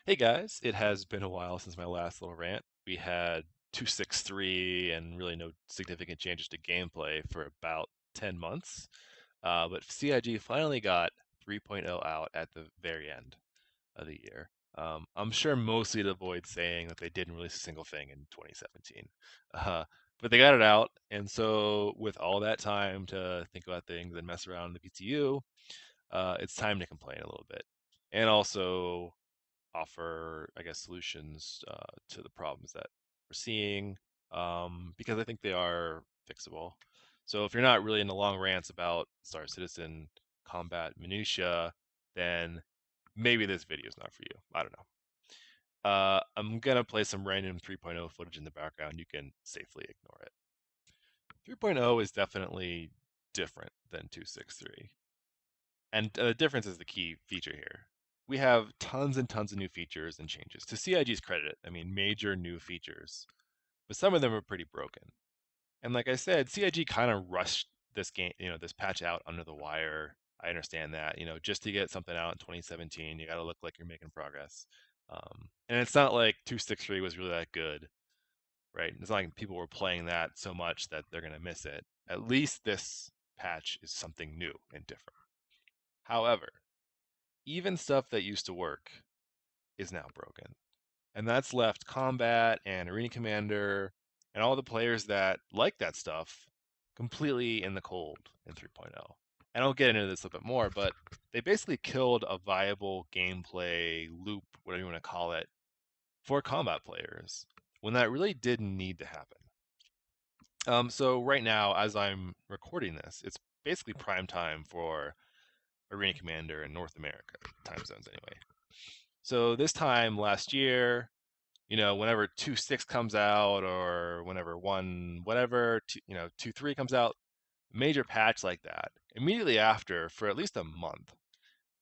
Hey guys, it has been a while since my last little rant. We had 263 and really no significant changes to gameplay for about 10 months. But CIG finally got 3.0 out at the very end of the year. I'm sure mostly to avoid saying that they didn't release a single thing in 2017. Uh, but they got it out, and so with all that time to think about things and mess around in the PTU, it's time to complain a little bit. And also offer, I guess, solutions to the problems that we're seeing, because I think they are fixable. So if you're not really into long rants about Star Citizen combat minutia, then maybe this video is not for you. I don't know. I'm gonna play some random 3.0 footage in the background. You can safely ignore it. 3.0 is definitely different than 263. And the difference is the key feature here. We have tons and tons of new features and changes. To CIG's credit, I mean, major new features, but some of them are pretty broken. And like I said, CIG kind of rushed this game, this patch out under the wire. I understand that, just to get something out in 2017, you got to look like you're making progress. And it's not like 263 was really that good, right? It's not like people were playing that so much that they're going to miss it. At least this patch is something new and different. However, even stuff that used to work is now broken. And that's left combat and arena commander and all the players that like that stuff completely in the cold in 3.0. And I'll get into this a little bit more, but they basically killed a viable gameplay loop, whatever you want to call it, for combat players when that really didn't need to happen. So right now, as I'm recording this, it's basically prime time for Arena Commander in North America time zones anyway. So this time last year, whenever 2.6 comes out or whenever 2.3 comes out, major patch like that, immediately after, for at least a month,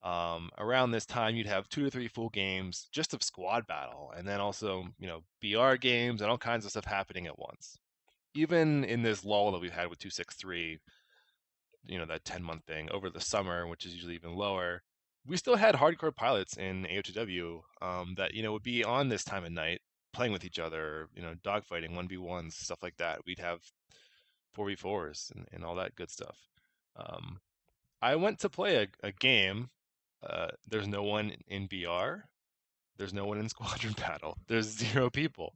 around this time, you'd have 2 to 3 full games just of squad battle, and then also, BR games and all kinds of stuff happening at once. Even in this lull that we've had with 2.6.3, that 10-month thing over the summer, which is usually even lower, we still had hardcore pilots in AOTW that would be on this time of night playing with each other, dogfighting 1v1s, stuff like that. We'd have 4v4s and all that good stuff. I went to play a game. There's no one in BR. There's no one in squadron battle. There's 0 people.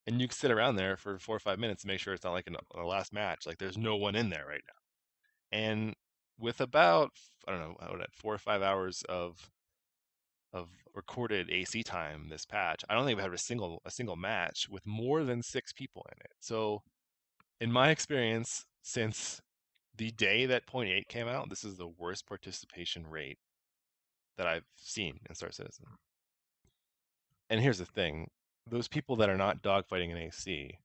And you can sit around there for 4 or 5 minutes to make sure it's not like a last match. Like there's no one in there right now. And with about, I don't know, 4 or 5 hours of recorded AC time this patch, I don't think we've had a single match with more than 6 people in it. So in my experience, since the day that 0.8 came out, this is the worst participation rate that I've seen in Star Citizen. And here's the thing, those people that are not dogfighting in AC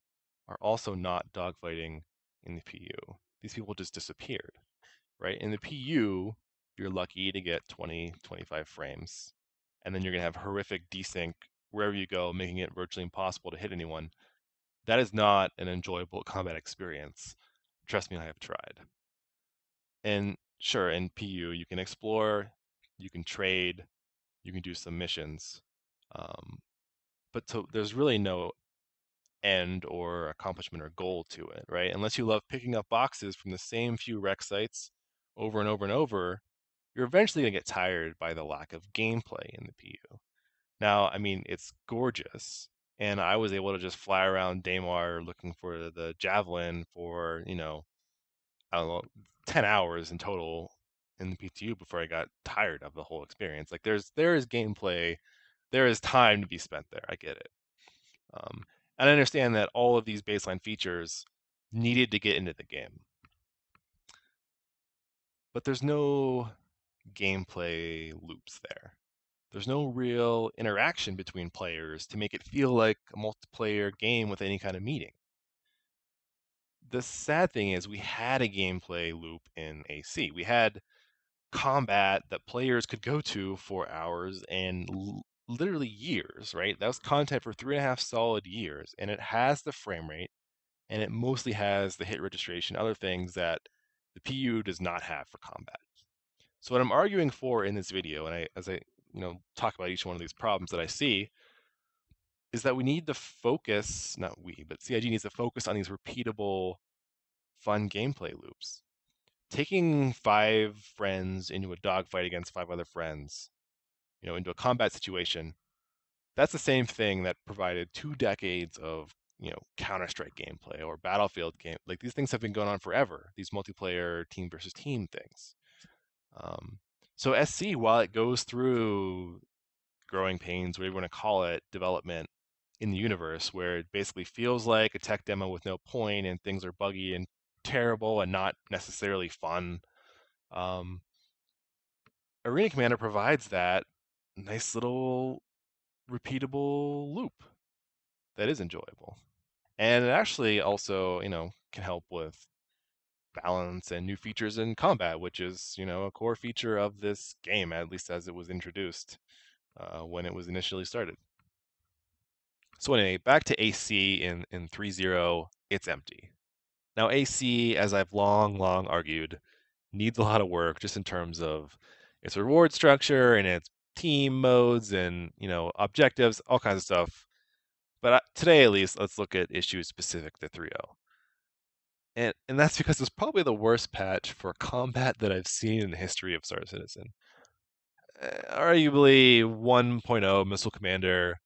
are also not dogfighting in the PU. These people just disappeared, right? In the PU, you're lucky to get 20, 25 frames, and then you're going to have horrific desync wherever you go, making it virtually impossible to hit anyone. That is not an enjoyable combat experience. Trust me, I have tried. And sure, in PU, you can explore, you can trade, you can do some missions, but there's really no end or accomplishment or goal to it, right? Unless you love picking up boxes from the same few rec sites over and over and over, you're eventually going to get tired by the lack of gameplay in the PU. Now, I mean, it's gorgeous, and I was able to just fly around Daymar looking for the javelin for, I don't know, 10 hours in total in the PTU before I got tired of the whole experience. Like there is gameplay, there is time to be spent there. I get it. And I understand that all of these baseline features needed to get into the game. But there's no gameplay loops there. There's no real interaction between players to make it feel like a multiplayer game with any kind of meeting. The sad thing is we had a gameplay loop in AC. We had combat that players could go to for hours and literally years, right? That was content for 3.5 solid years, and it has the frame rate, and it mostly has the hit registration, other things that the PU does not have for combat. So what I'm arguing for in this video, and as I talk about each one of these problems that I see, is that we need to focus, not we, but CIG needs to focus on these repeatable, fun gameplay loops. Taking 5 friends into a dogfight against 5 other friends, into a combat situation, that's the same thing that provided 2 decades of Counter-Strike gameplay or Battlefield game. Like, these things have been going on forever. These multiplayer team versus team things. Um, so SC, while it goes through growing pains, whatever you want to call it, development in the universe, where it basically feels like a tech demo with no point and things are buggy and terrible and not necessarily fun. Arena Commander provides that nice little repeatable loop that is enjoyable. And it actually also, can help with balance and new features in combat, which is, a core feature of this game, at least as it was introduced when it was initially started. So anyway, back to AC in 3.0, it's empty. Now AC, as I've long argued, needs a lot of work just in terms of its reward structure and its team modes and, objectives, all kinds of stuff. But today, at least, let's look at issues specific to 3.0. And that's because it's probably the worst patch for combat that I've seen in the history of Star Citizen. Arguably, 1.0 Missile Commander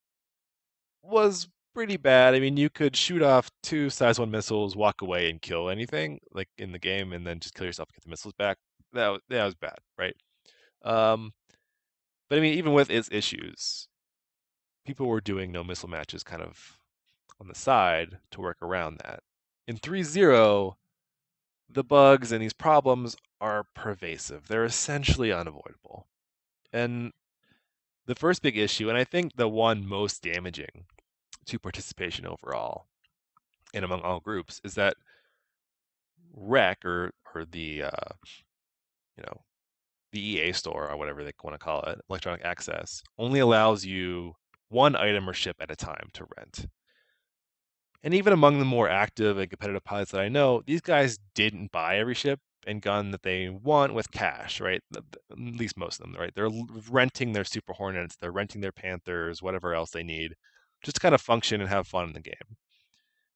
was pretty bad. I mean, you could shoot off 2 size 1 missiles, walk away, and kill anything like in the game, and then just kill yourself, get the missiles back. That was bad, right? But I mean, even with its issues, people were doing no missile matches kind of on the side to work around that. In 3.0, the bugs and these problems are pervasive. They're essentially unavoidable. And the first big issue, and I think the one most damaging to participation overall and among all groups, is that rec or the the EA store or whatever they want to call it, electronic access, only allows you 1 item or ship at a time to rent. And even among the more active and competitive pilots that I know, these guys didn't buy every ship and gun that they want with cash, right? At least most of them, right? They're renting their Super Hornets, they're renting their Panthers, whatever else they need, just to kind of function and have fun in the game.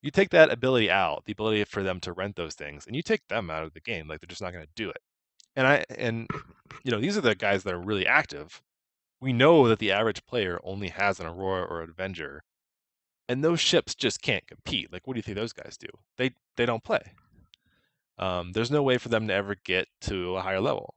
You take that ability out, the ability for them to rent those things, and you take them out of the game. Like, they're just not going to do it. And these are the guys that are really active. We know that the average player only has an Aurora or an Avenger, and those ships just can't compete. Like, what do you think those guys do? They don't play. There's no way for them to ever get to a higher level.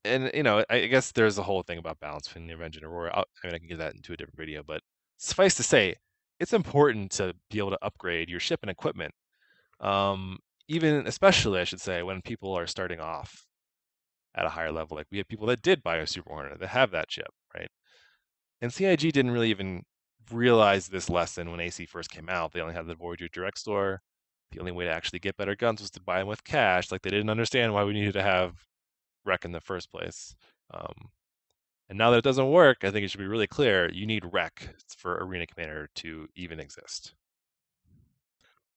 And I guess there's a whole thing about balance between the Avenger and Aurora. I mean, I can get that into a different video, but suffice to say, it's important to be able to upgrade your ship and equipment. Even especially, I should say, when people are starting off at a higher level. Like, we have people that did buy a Super Hornet that have that ship, right? And CIG didn't really even realize this lesson when AC first came out. They only had the Voyager Direct Store. The only way to actually get better guns was to buy them with cash. Like, they didn't understand why we needed to have rec in the first place. And now that it doesn't work, I think it should be really clear, you need rec for Arena Commander to even exist.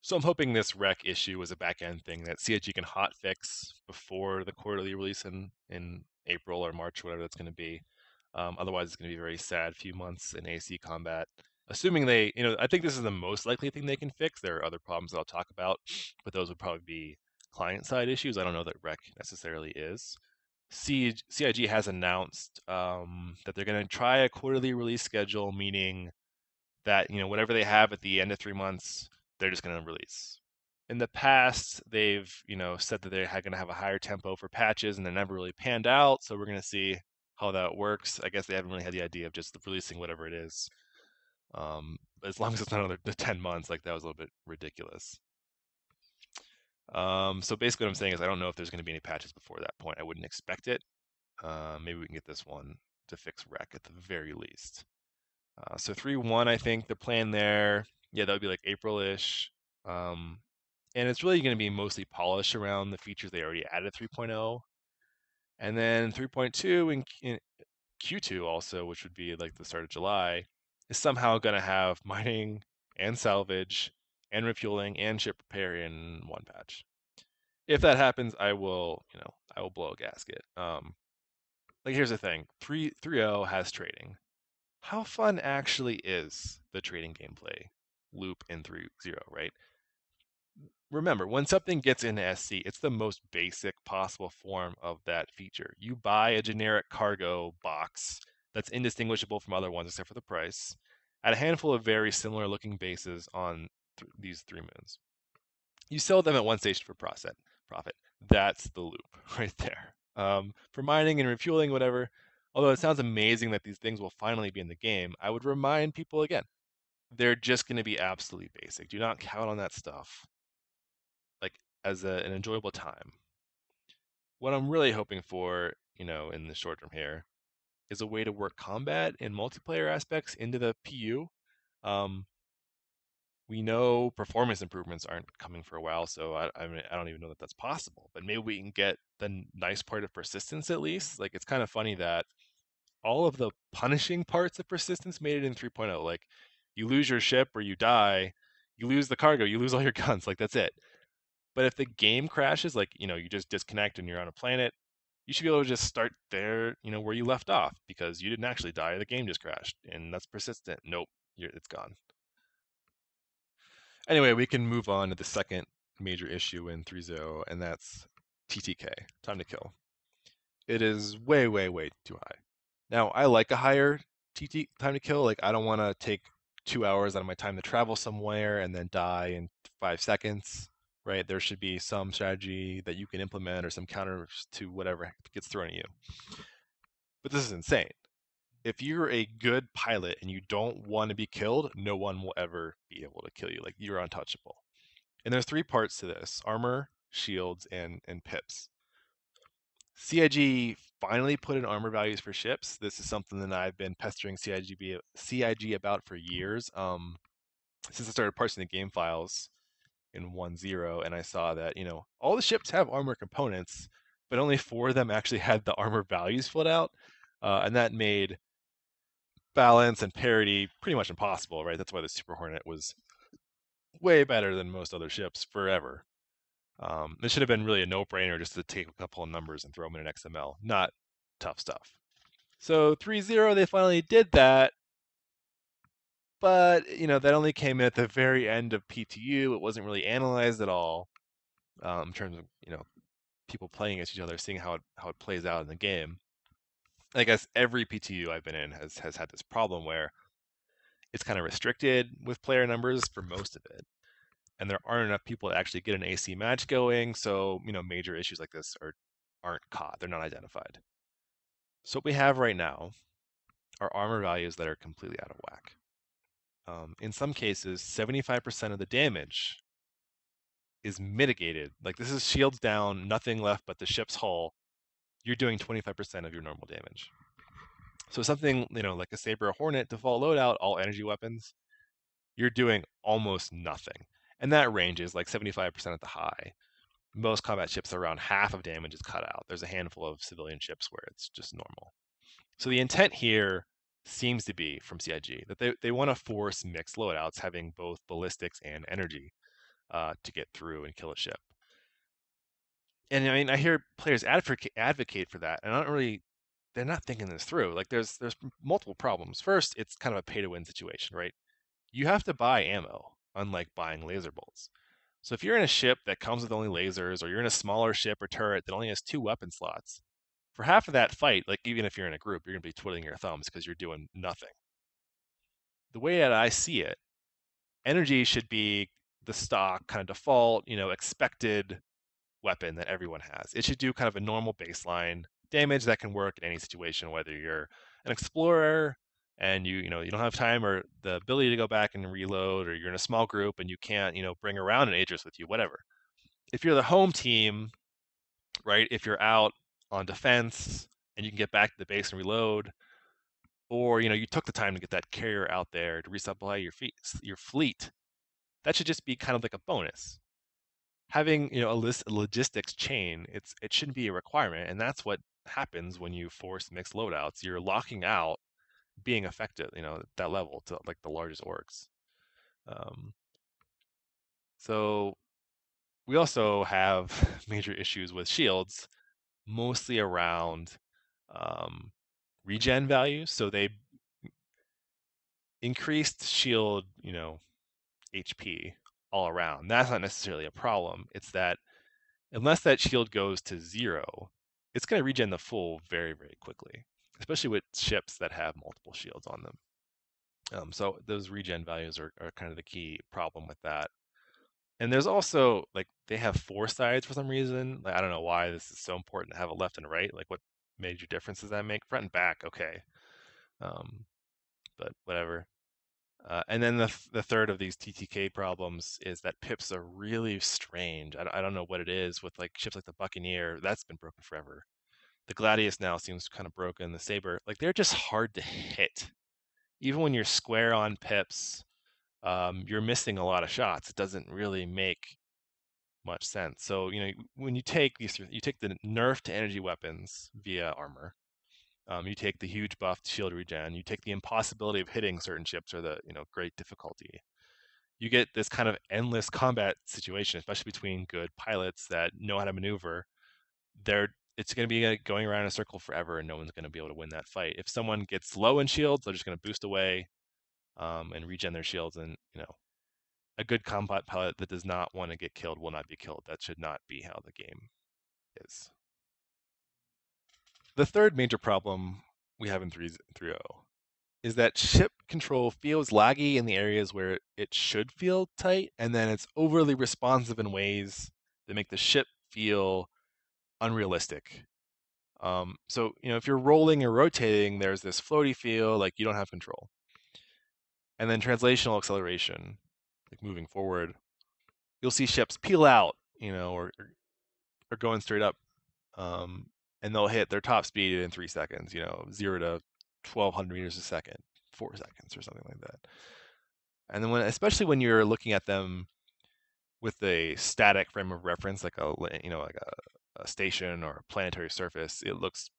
So I'm hoping this rec issue was a back-end thing that CIG can hotfix before the quarterly release in April or March, whatever that's going to be. Otherwise, it's going to be a very sad few months in AC combat. Assuming they, I think this is the most likely thing they can fix. There are other problems that I'll talk about, but those would probably be client-side issues. I don't know that rec necessarily is. CIG has announced that they're going to try a quarterly release schedule, meaning that whatever they have at the end of 3 months, they're just going to release. In the past, they've said that they're going to have a higher tempo for patches, and they're never really panned out. So we're going to see how that works. I guess they haven't really had the idea of just releasing whatever it is. As long as it's not another 10 months, like, that was a little bit ridiculous. So basically what I'm saying is I don't know if there's going to be any patches before that point. I wouldn't expect it. Maybe we can get this one to fix rec at the very least. So 3.1, I think the plan there, yeah, that would be like April-ish. And it's really going to be mostly polished around the features they already added 3.0. And then 3.2 in Q2 also, which would be like the start of July, is somehow going to have mining and salvage and refueling and ship repair in one patch. If that happens, I will blow a gasket. like here's the thing, 3.0 has trading. How fun actually is the trading gameplay loop in 3.0, right? Remember, when something gets into SC, it's the most basic possible form of that feature. You buy a generic cargo box that's indistinguishable from other ones except for the price at a handful of very similar looking bases on these 3 moons. You sell them at one station for profit. That's the loop right there. For mining and refueling, whatever, although it sounds amazing that these things will finally be in the game, I would remind people again, they're just going to be absolutely basic. Do not count on that stuff like as an enjoyable time. What I'm really hoping for, in the short term here, is a way to work combat and multiplayer aspects into the PU. Um, we know performance improvements aren't coming for a while, so I mean, I don't even know that that's possible. But maybe we can get the nice part of persistence at least. Like it's kind of funny that all of the punishing parts of persistence made it in 3.0. Like you lose your ship or you die, you lose the cargo, you lose all your guns. Like that's it. But if the game crashes, like, you just disconnect and you're on a planet, you should be able to just start there, where you left off because you didn't actually die. The game just crashed and that's persistent. Nope, it's gone. Anyway, we can move on to the second major issue in 3.0, and that's TTK, time to kill. It is way, way, way too high. Now, I like a higher TT time to kill. Like, I don't want to take 2 hours out of my time to travel somewhere and then die in 5 seconds, right? There should be some strategy that you can implement or some counters to whatever gets thrown at you. But this is insane. If you're a good pilot and you don't want to be killed, no one will ever be able to kill you. Like, you're untouchable. And there's 3 parts to this: armor, shields, and pips. CIG finally put in armor values for ships. This is something that I've been pestering CIG about for years. Since I started parsing the game files in 1.0, and I saw that, all the ships have armor components, but only 4 of them actually had the armor values filled out. And that made balance and parity pretty much impossible, right? That's why the Super Hornet was way better than most other ships forever. This should have been really a no-brainer just to take a couple of numbers and throw them in an XML. Not tough stuff. So 3.0, they finally did that, but that only came in at the very end of PTU. It wasn't really analyzed at all in terms of people playing against each other, seeing how it plays out in the game. I guess every PTU I've been in has had this problem where it's kind of restricted with player numbers for most of it, and there aren't enough people to actually get an AC match going. So major issues like this aren't caught. They're not identified. So what we have right now are armor values that are completely out of whack. In some cases, 75% of the damage is mitigated. Like this is shields down, nothing left but the ship's hull. You're doing 25% of your normal damage. So something, like a Saber or Hornet default loadout, all energy weapons, you're doing almost nothing. And that range is like 75% at the high. Most combat ships, around half of damage is cut out. There's a handful of civilian ships where it's just normal. So the intent here seems to be from CIG that they want to force mixed loadouts, having both ballistics and energy to get through and kill a ship. And I mean, I hear players advocate for that, and they're not thinking this through. Like there's multiple problems. First, it's kind of a pay to win situation, right? You have to buy ammo, unlike buying laser bolts. So if you're in a ship that comes with only lasers, or you're in a smaller ship or turret that only has 2 weapon slots, for half of that fight, like even if you're in a group, you're going to be twiddling your thumbs because you're doing nothing. The way that I see it, energy should be the stock kind of default, expected weapon that everyone has. It should do kind of a normal baseline damage that can work in any situation, whether you're an explorer and you don't have time or the ability to go back and reload, or you're in a small group and you can't, bring around an Aegis with you, whatever. If you're the home team, right? If you're out on defense and you can get back to the base and reload, or you took the time to get that carrier out there to resupply your fleet, that should just be kind of like a bonus. Having a logistics chain, it shouldn't be a requirement, and that's what happens when you force mixed loadouts. You're locking out being effective, that level to like the largest orgs. So we also have major issues with shields, mostly around regen values. So they increased shield, HP all around. That's not necessarily a problem. It's that unless that shield goes to 0, it's going to regen the full very, very quickly, especially with ships that have multiple shields on them. So those regen values are kind of the key problem with that. And there's also, like, they have 4 sides for some reason. Like, I don't know why this is so important to have a left and right. Like, what major difference does that make? Front and back, okay. But whatever. And then the third of these TTK problems is that pips are really strange. I don't know what it is with like ships like the Buccaneer. That's been broken forever. The Gladius now seems kind of broken. The Saber, like, they're just hard to hit. Even when you're square on pips, you're missing a lot of shots. It doesn't really make much sense. So, when you take you take the nerf to energy weapons via armor. You take the huge buff to shield regen. You take the impossibility of hitting certain ships or the great difficulty. You get this kind of endless combat situation, especially between good pilots that know how to maneuver. It's going to be going around in a circle forever, and no one's going to be able to win that fight. If someone gets low in shields, they're just going to boost away and regen their shields. And a good combat pilot that does not want to get killed will not be killed. That should not be how the game is. The third major problem we have in 3.0 is that ship control feels laggy in the areas where it should feel tight, and then it's overly responsive in ways that make the ship feel unrealistic. So, if you're rolling or rotating, there's this floaty feel, like you don't have control. And then translational acceleration, like moving forward, you'll see ships peel out, or going straight up, and they'll hit their top speed in 3 seconds, 0 to 1,200 meters a second, 4 seconds or something like that. And then especially when you're looking at them with a static frame of reference, like a station or a planetary surface, it looks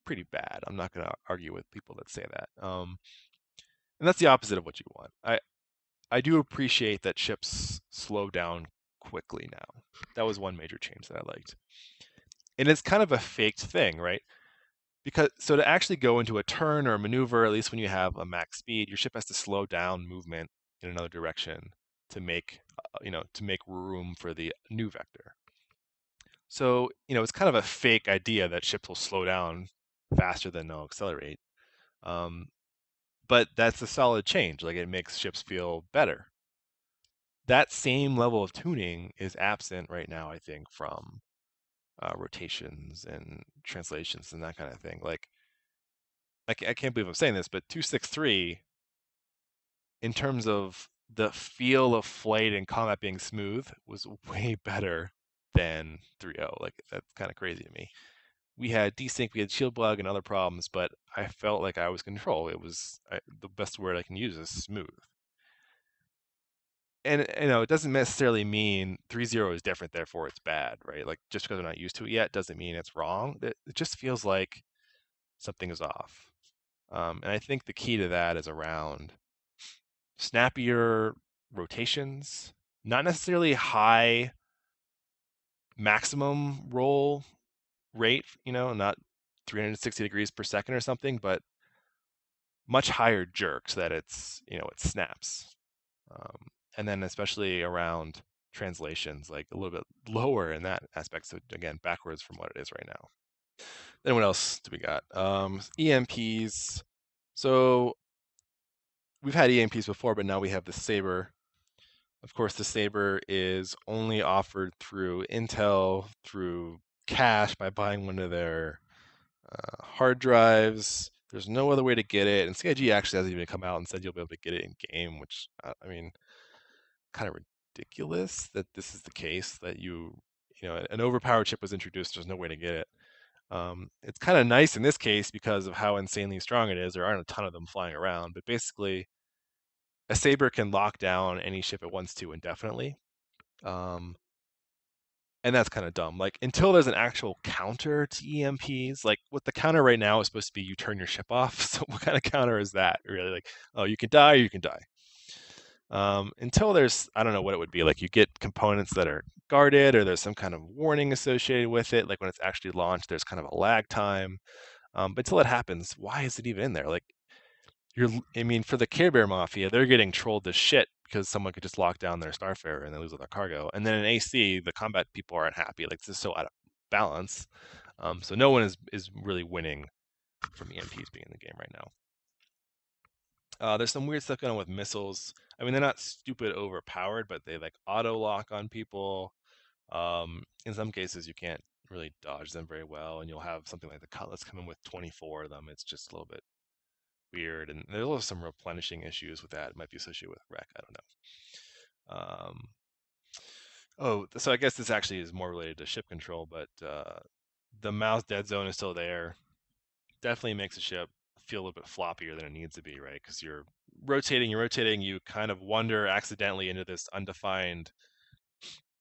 pretty bad. I'm not going to argue with people that say that. And that's the opposite of what you want. I do appreciate that ships slow down quickly now. That was one major change that I liked. And it's kind of a faked thing, right? So to actually go into a turn or a maneuver, at least when you have a max speed, your ship has to slow down movement in another direction to make room for the new vector. So, it's kind of a fake idea that ships will slow down faster than they'll accelerate. But that's a solid change. Like, it makes ships feel better. That same level of tuning is absent right now, I think, from rotations and translations and that kind of thing. Like, I can't believe I'm saying this, but 263, in terms of the feel of flight and combat being smooth, was way better than 3.0. Like, that's kind of crazy to me. We had desync, we had shield bug and other problems, but I felt like I was in control. It was the best word I can use is smooth. And it doesn't necessarily mean 3.0 is different, therefore it's bad, right? Like, just because we're not used to it yet doesn't mean it's wrong. It just feels like something is off. And I think the key to that is around snappier rotations, not necessarily high maximum roll rate, not 360 degrees per second or something, but much higher jerk so that it snaps. And then especially around translations, like a little bit lower in that aspect. So again, backwards from what it is right now. Then what else do we got? EMPs. So we've had EMPs before, but now we have the Saber. Of course, the Saber is only offered through Intel, through cache by buying one of their hard drives. There's no other way to get it. And CIG actually hasn't even come out and said you'll be able to get it in game, which, kind of ridiculous that this is the case, that an overpowered chip was introduced. There's no way to get it. It's kind of nice in this case because of how insanely strong it is. There aren't a ton of them flying around, but basically a Saber can lock down any ship it wants to indefinitely. And that's kind of dumb. Like, until there's an actual counter to EMPs, like what the counter right now is supposed to be you turn your ship off. So what kind of counter is that, really? Like, oh, you can die or you can die. Until there's, I don't know what it would be. Like, you get components that are guarded or there's some kind of warning associated with it. Like, when it's actually launched, there's kind of a lag time. But until it happens, why is it even in there? Like, I mean, for the Care Bear Mafia, they're getting trolled to shit because someone could just lock down their Starfarer and they lose all their cargo. And then in AC, the combat people aren't happy. Like, this is so out of balance. So no one is really winning from EMPs being in the game right now. There's some weird stuff going on with missiles. I mean, they're not stupid overpowered, but they like auto lock on people. In some cases, you can't really dodge them very well, and you'll have something like the Cutlass come in with 24 of them. It's just a little bit weird, and there's also some replenishing issues with that. It might be associated with wreck. I don't know. Oh, so I guess this actually is more related to ship control, but the mouse dead zone is still there. Definitely makes a ship feel a little bit floppier than it needs to be, right? Because you're rotating, you kind of wander accidentally into this undefined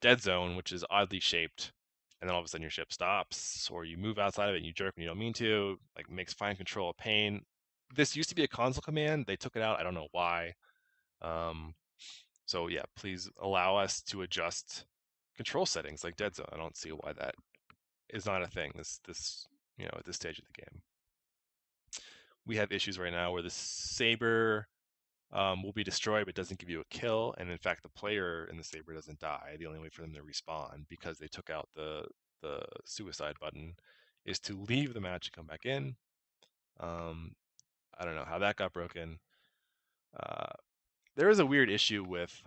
dead zone, which is oddly shaped, and then all of a sudden your ship stops, or you move outside of it and you jerk when you don't mean to. Like, makes fine control a pain. This used to be a console command. They took it out. I don't know why. So yeah, please allow us to adjust control settings like dead zone. I don't see why that is not a thing. This at this stage of the game, we have issues right now where the saber will be destroyed but doesn't give you a kill, and in fact the player in the saber doesn't die. The only way for them to respawn, because they took out the suicide button, is to leave the match and come back in. I don't know how that got broken. There is a weird issue with,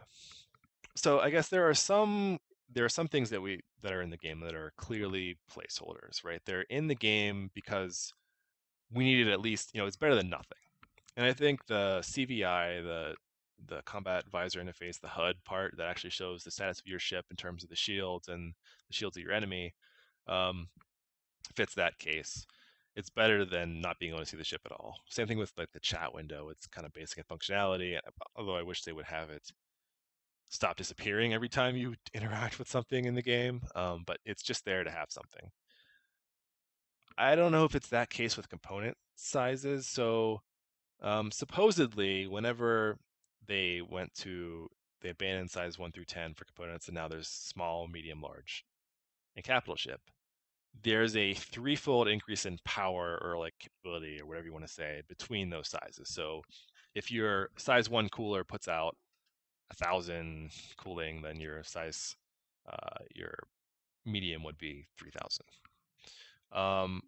so I guess there are some things that are in the game that are clearly placeholders, right? They're in the game because we needed, at least, it's better than nothing. And I think the CVI, the combat visor interface, the HUD part that actually shows the status of your ship in terms of the shields and the shields of your enemy, um, fits that case. It's better than not being able to see the ship at all. Same thing with like the chat window. It's kind of basic in functionality, although I wish they would have it stop disappearing every time you interact with something in the game. But it's just there to have something. I don't know if it's that case with component sizes. So supposedly, whenever they they abandoned size 1 through 10 for components, and now there's small, medium, large, and capital ship, there's a threefold increase in power, or like capability, or whatever you want to say, between those sizes. So if your size 1 cooler puts out 1,000 cooling, then your medium would be 3,000.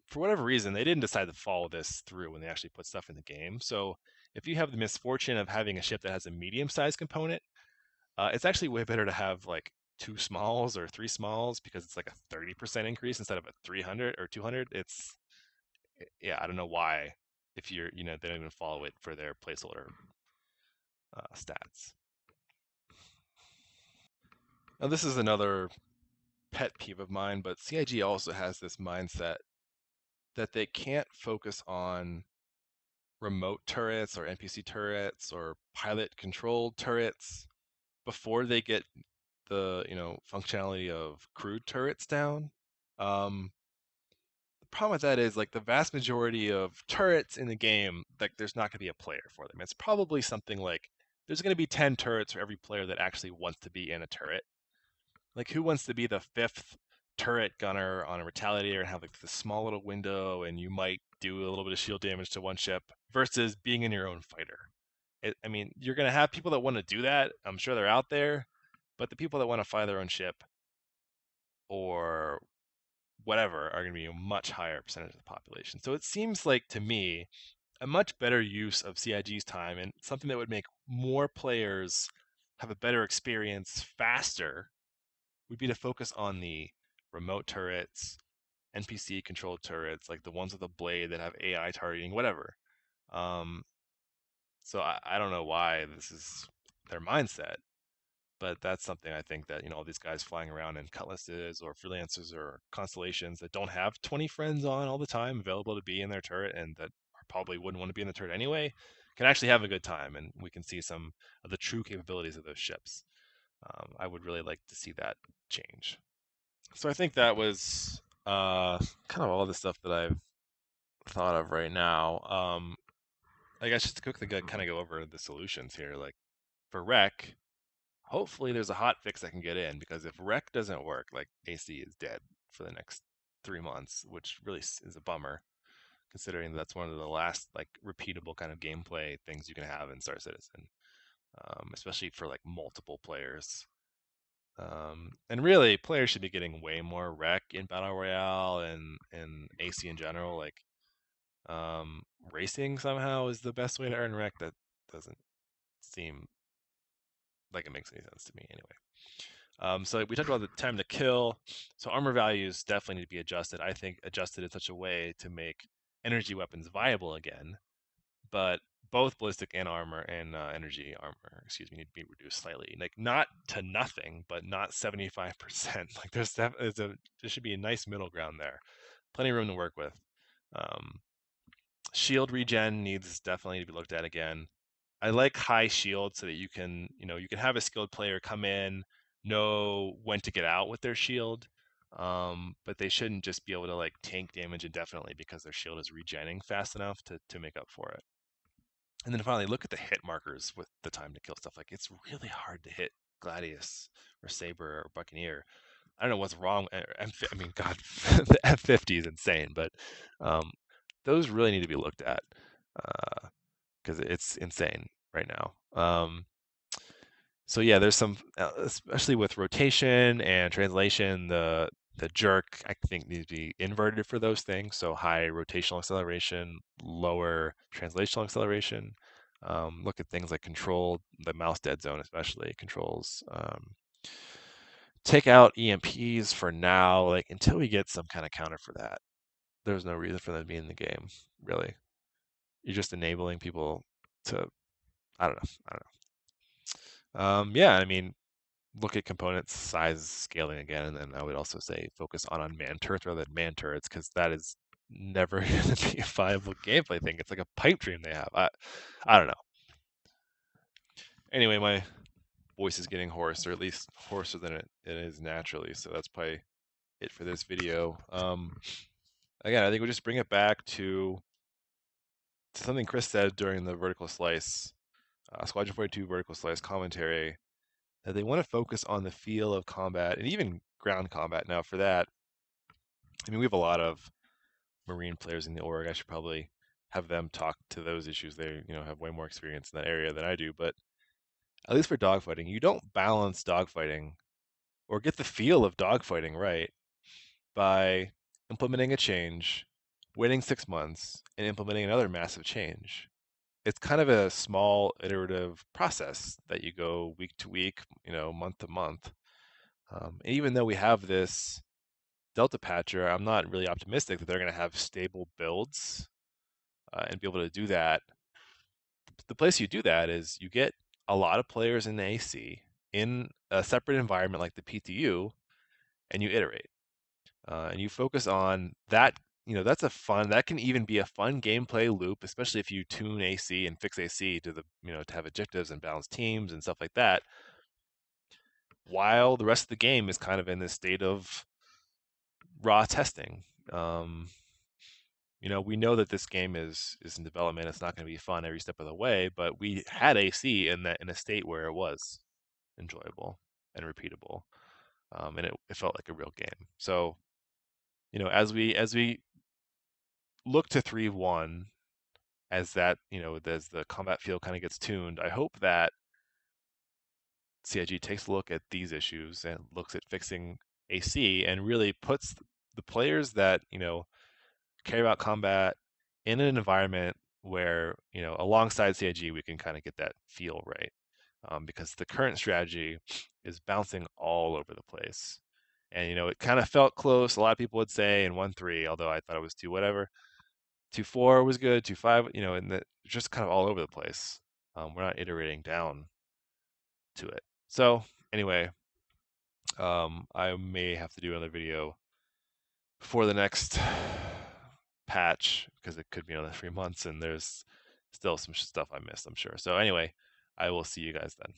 For whatever reason, they didn't decide to follow this through when they actually put stuff in the game. So if you have the misfortune of having a ship that has a medium-sized component, it's actually way better to have like 2 smalls or 3 smalls, because it's like a 30% increase instead of a 300 or 200. Yeah, I don't know why. If they don't even follow it for their placeholder stats. Now, this is another pet peeve of mine, but CIG also has this mindset that they can't focus on remote turrets or NPC turrets or pilot controlled turrets before they get the functionality of crewed turrets down. The problem with that is, like, the vast majority of turrets in the game, like, there's not going to be a player for them. It's probably something like there's going to be 10 turrets for every player that actually wants to be in a turret. Like, who wants to be the 5th turret gunner on a retaliator and have like this small little window, and you might do a little bit of shield damage to one ship, versus being in your own fighter? I mean, you're going to have people that want to do that. I'm sure they're out there, but the people that want to fly their own ship or whatever are going to be a much higher percentage of the population. So it seems like, to me, a much better use of CIG's time, and something that would make more players have a better experience faster, would be to focus on the remote turrets, NPC controlled turrets, like the ones with a blade that have AI targeting, whatever. So I don't know why this is their mindset, but that's something I think that all these guys flying around in cutlasses or freelancers or constellations that don't have 20 friends on all the time available to be in their turret, and that probably wouldn't want to be in the turret anyway, can actually have a good time, and we can see some of the true capabilities of those ships. I would really like to see that change. So I think that was kind of all the stuff that I've thought of right now. I guess just to quickly kind of go over the solutions here. Like, for rec, hopefully there's a hot fix that can get in, because if rec doesn't work, like, AC is dead for the next 3 months, which really is a bummer. considering that's one of the last like repeatable kind of gameplay things you can have in Star Citizen, especially for like multiple players. And really, players should be getting way more rec in Battle Royale and AC in general. Like racing somehow is the best way to earn rec. That doesn't seem like it makes any sense to me anyway. So we talked about the time to kill. So armor values definitely need to be adjusted. I think adjusted in such a way to make energy weapons viable again, but both ballistic and armor and energy armor, excuse me, need to be reduced slightly. Like not to nothing, but not 75%. Like there should be a nice middle ground there. Plenty of room to work with. Shield regen needs definitely to be looked at again. I like high shield so that you can have a skilled player come in, know when to get out with their shield, but they shouldn't just be able to like tank damage indefinitely because their shield is regenning fast enough to make up for it. And then finally, look at the hit markers with the time to kill stuff. Like it's really hard to hit Gladius or Saber or Buccaneer. I don't know what's wrong. I mean, God, the F50 is insane, but those really need to be looked at because it's insane right now. So yeah, there's some, especially with rotation and translation, the jerk I think needs to be inverted for those things. So high rotational acceleration, lower translational acceleration. Look at things like control, the mouse dead zone especially controls. Take out EMPs for now, like until we get some kind of counter for that. There's no reason for them to be in the game, really. You're just enabling people to, I don't know. Yeah, I mean, look at components size scaling again, and then I would also say focus on unmanned turrets rather than manned turrets because that is never going to be a viable gameplay thing. It's like a pipe dream they have. I don't know. Anyway, my voice is getting hoarse, or at least hoarser than it is naturally. So that's probably it for this video. Again, I think we'll just bring it back to something Chris said during the vertical slice, Squadron 42 vertical slice commentary, that they want to focus on the feel of combat and even ground combat. Now, for that, I mean, we have a lot of Marine players in the org. I should probably have them talk to those issues. They, have way more experience in that area than I do. But at least for dogfighting, you don't balance dogfighting or get the feel of dogfighting right by implementing a change, waiting 6 months, and implementing another massive change. It's kind of a small iterative process that you go week to week, month to month. And even though we have this Delta patcher, I'm not really optimistic that they're going to have stable builds and be able to do that. The place you do that is you get a lot of players in the AC in a separate environment like the PTU, and you iterate. And you focus on that. That can even be a fun gameplay loop, especially if you tune AC and fix AC to to have objectives and balance teams and stuff like that, while the rest of the game is kind of in this state of raw testing. We know that this game is in development. It's not going to be fun every step of the way, but we had AC in a state where it was enjoyable and repeatable, and it felt like a real game. So, as we look to 3.1, as that as the combat field kind of gets tuned, I hope that CIG takes a look at these issues and looks at fixing AC and really puts the players that care about combat in an environment where alongside CIG we can kind of get that feel right, because the current strategy is bouncing all over the place, and it kind of felt close. A lot of people would say in 1.3, although I thought it was 2 whatever. 2.4 was good. 2.5, and just kind of all over the place. We're not iterating down to it. So anyway, I may have to do another video before the next patch because it could be another 3 months, and there's still some stuff I missed, I'm sure. So anyway, I will see you guys then.